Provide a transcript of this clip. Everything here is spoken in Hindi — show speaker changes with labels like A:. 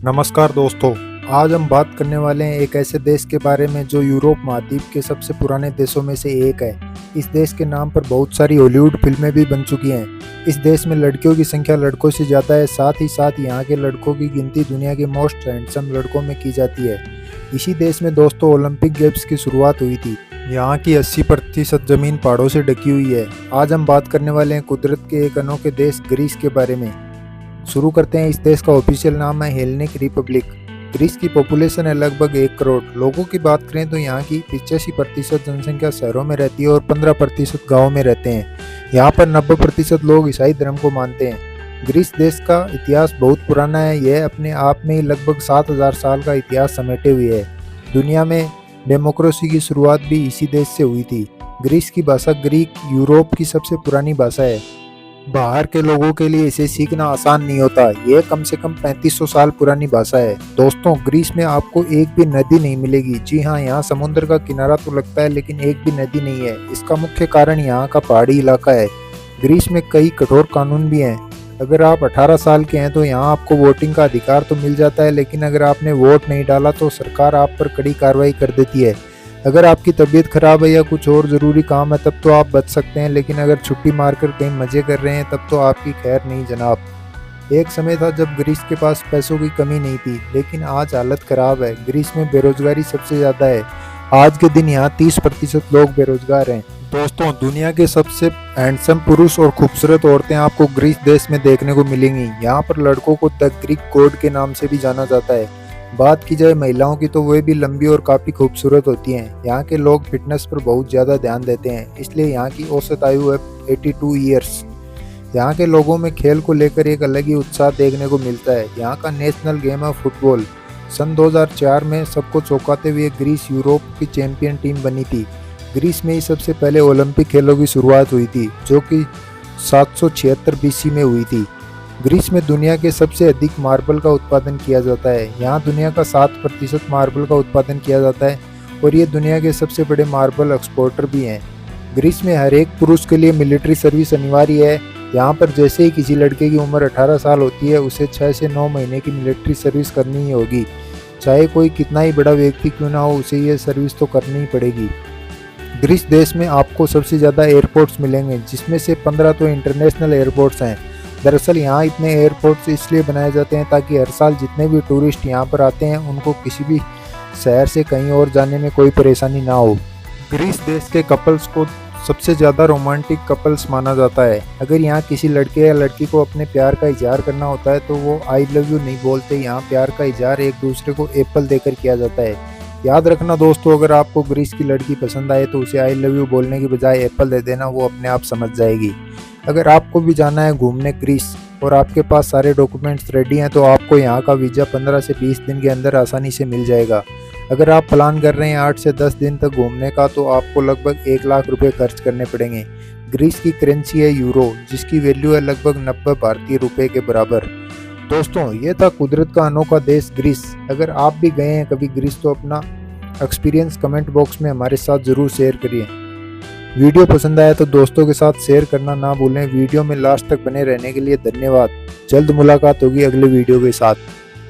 A: नमस्कार दोस्तों। आज हम बात करने वाले हैं एक ऐसे देश के बारे में जो यूरोप महाद्वीप के सबसे पुराने देशों में से एक है। इस देश के नाम पर बहुत सारी हॉलीवुड फिल्में भी बन चुकी हैं। इस देश में लड़कियों की संख्या लड़कों से ज़्यादा है, साथ ही साथ यहाँ के लड़कों की गिनती दुनिया के मोस्ट हैंडसम लड़कों में की जाती है। इसी देश में दोस्तों ओलंपिक गेम्स की शुरुआत हुई थी। यहाँ की 80% ज़मीन पहाड़ों से ढकी हुई है। आज हम बात करने वाले हैं कुदरत के एक अनोखे देश ग्रीस के बारे में। शुरू करते हैं। इस देश का ऑफिशियल नाम है हेलेनिक रिपब्लिक। ग्रीस की पॉपुलेशन है लगभग 1 करोड़। लोगों की बात करें तो यहाँ की 85% जनसंख्या शहरों में रहती है और 15% गाँव में रहते हैं। यहाँ पर 90% लोग ईसाई धर्म को मानते हैं। ग्रीस देश का इतिहास बहुत पुराना है। यह अपने आप में ही लगभग 7000 साल का इतिहास समेटे हुए है। दुनिया में डेमोक्रेसी की शुरुआत भी इसी देश से हुई थी। ग्रीस की भाषा ग्रीक यूरोप की सबसे पुरानी भाषा है। बाहर के लोगों के लिए इसे सीखना आसान नहीं होता। यह कम से कम 3500 साल पुरानी भाषा है। दोस्तों, ग्रीस में आपको एक भी नदी नहीं मिलेगी। जी हाँ, यहाँ समुद्र का किनारा तो लगता है लेकिन एक भी नदी नहीं है। इसका मुख्य कारण यहाँ का पहाड़ी इलाका है। ग्रीस में कई कठोर कानून भी हैं। अगर आप 18 साल के हैं तो यहाँ आपको वोटिंग का अधिकार तो मिल जाता है, लेकिन अगर आपने वोट नहीं डाला तो सरकार आप पर कड़ी कार्रवाई कर देती है। अगर आपकी तबीयत खराब है या कुछ और ज़रूरी काम है तब तो आप बच सकते हैं, लेकिन अगर छुट्टी मारकर कहीं मज़े कर रहे हैं तब तो आपकी खैर नहीं जनाब। एक समय था जब ग्रीस के पास पैसों की कमी नहीं थी, लेकिन आज हालत ख़राब है। ग्रीस में बेरोजगारी सबसे ज़्यादा है। आज के दिन यहाँ 30% लोग बेरोजगार हैं। दोस्तों, दुनिया के सबसे हैंडसम पुरुष और खूबसूरत औरतें आपको ग्रीस देश में देखने को मिलेंगी। यहाँ पर लड़कों को द ग्रीक गॉड के नाम से भी जाना जाता है। बात की जाए महिलाओं की तो वे भी लंबी और काफ़ी खूबसूरत होती हैं। यहाँ के लोग फिटनेस पर बहुत ज़्यादा ध्यान देते हैं, इसलिए यहाँ की औसत आयु है 82 ईयर्स। यहाँ के लोगों में खेल को लेकर एक अलग ही उत्साह देखने को मिलता है। यहाँ का नेशनल गेम है फुटबॉल। सन 2004 में सबको चौंकाते हुए ग्रीस यूरोप की चैंपियन टीम बनी थी। ग्रीस में ही सबसे पहले ओलंपिक खेलों की शुरुआत हुई थी, जो कि 776 BC में हुई थी। ग्रीस में दुनिया के सबसे अधिक मार्बल का उत्पादन किया जाता है। यहाँ दुनिया का 7% मार्बल का उत्पादन किया जाता है और ये दुनिया के सबसे बड़े मार्बल एक्सपोर्टर भी हैं। ग्रीस में हर एक पुरुष के लिए मिलिट्री सर्विस अनिवार्य है। यहाँ पर जैसे ही किसी लड़के की उम्र 18 साल होती है, उसे 6 से 9 महीने की मिलिट्री सर्विस करनी ही होगी। चाहे कोई कितना ही बड़ा व्यक्ति क्यों ना हो, उसे ये सर्विस तो करनी ही पड़ेगी। ग्रीस देश में आपको सबसे ज़्यादा एयरपोर्ट्स मिलेंगे, जिसमें से 15 तो इंटरनेशनल एयरपोर्ट्स हैं। दरअसल यहाँ इतने एयरपोर्ट्स इसलिए बनाए जाते हैं ताकि हर साल जितने भी टूरिस्ट यहाँ पर आते हैं उनको किसी भी शहर से कहीं और जाने में कोई परेशानी ना हो। ग्रीस देश के कपल्स को सबसे ज़्यादा रोमांटिक कपल्स माना जाता है। अगर यहाँ किसी लड़के या लड़की को अपने प्यार का इजहार करना होता है तो वो आई लव यू नहीं बोलते। यहाँ प्यार का इजहार एक दूसरे को एप्पल देकर किया जाता है। याद रखना दोस्तों, अगर आपको ग्रीस की लड़की पसंद आए तो उसे आई लव यू बोलने की बजाय एप्पल दे देना, वो अपने आप समझ जाएगी। अगर आपको भी जाना है घूमने ग्रीस और आपके पास सारे डॉक्यूमेंट्स रेडी हैं तो आपको यहाँ का वीज़ा 15 से 20 दिन के अंदर आसानी से मिल जाएगा। अगर आप प्लान कर रहे हैं 8 से 10 दिन तक घूमने का तो आपको लगभग 1 लाख रुपए खर्च करने पड़ेंगे। ग्रीस की करेंसी है यूरो, जिसकी वैल्यू है लगभग 90 भारतीय रुपये के बराबर। दोस्तों, ये था कुदरत का अनोखा देश ग्रीस। अगर आप भी गए हैं कभी ग्रीस तो अपना एक्सपीरियंस कमेंट बॉक्स में हमारे साथ ज़रूर शेयर करिए। वीडियो पसंद आया तो दोस्तों के साथ शेयर करना ना भूलें। वीडियो में लास्ट तक बने रहने के लिए धन्यवाद। जल्द मुलाकात होगी अगले वीडियो के साथ।